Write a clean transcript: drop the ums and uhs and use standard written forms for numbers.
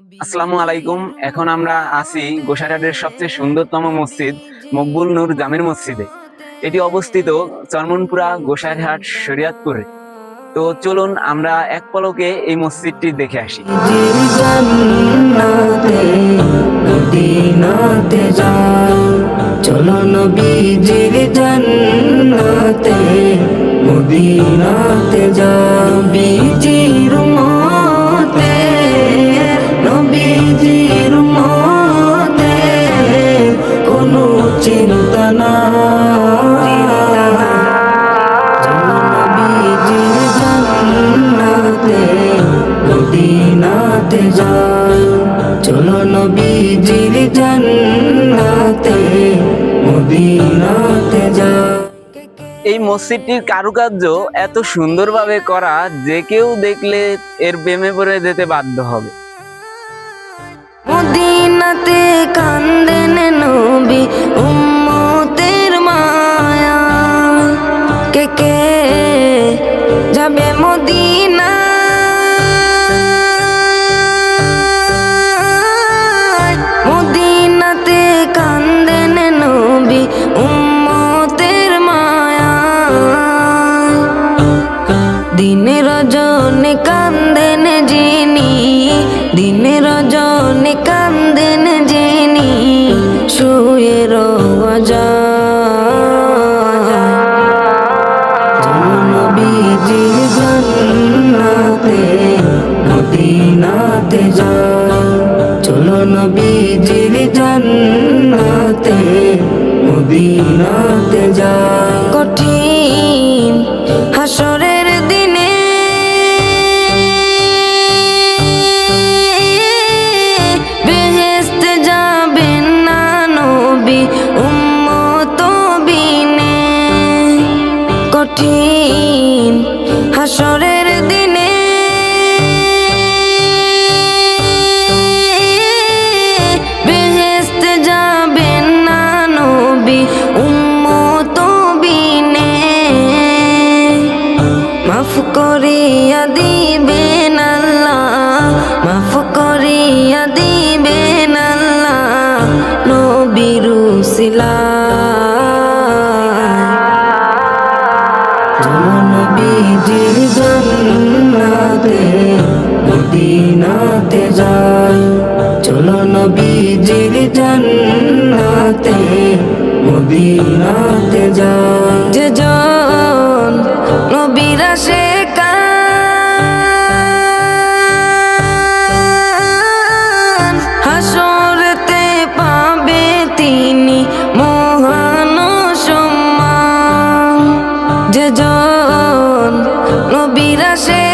আসসালামু আলাইকুম। এখন আমরা আছি গোসাইরহাটের সবচেয়ে সুন্দরতম মসজিদ মকবুল নূর জামির মসজিদে। এটি অবস্থিত চরমনপুরা গোসাইরহাট শরীয়তপুরে। তো চলুন আমরা এক পলকে এই মসজিদটি দেখে আসি। চলো নবীজির জান্নাতে মদিনাতে যাও, নবীজির উম্মতে নবীজির উম্মতে কোনো চিন্তা নাই। চলো নবীজির জান্নাতে মদিনাতে যাও, চলো নবীজির জান্নাতে মদিনাতে যাও। এই মসজিদটির কারুকার্য এত সুন্দরভাবে করা যে কেউ দেখলে এর প্রেমে পড়ে যেতে বাধ্য হবে। মদিনাতে কান্দেন নবী উম্মতের মায়া, কে কে যাবে মদিনা? মদিনাতে কান্দেন নবী উম্মতের মায়া, দিনে রজনে কান্দেন যিনি, দিনে রজনে কান্দেন যিনি শুয়ে রওয়া যায়। চলো নবীজির জান্নাতে মদিনাতে যাও, চলো নবীজির জান্নাতে মদিনাতে যাও। কঠিন হাসরের দিনে বেহেশতে যাবেন না নবী উম্মত বিনে, কঠিন হাসরের দিনে বেহেশতে যাবেন না নবী উম্মত বিনে। মাফ করিয়া দিবেন আল্লাহ, মাফ করিয়া দিবেন আল্লাহ নবীর উসিলায়। চলো নবীজির জান্নাতে মদিনাতে যাই, চলো নবীজির জান্নাতে মদিনাতে যাই। যে জন নবীর আশিকান হাসরেতে পাবে তিনি মহান সম্মান। যে জন নবীর আশিকান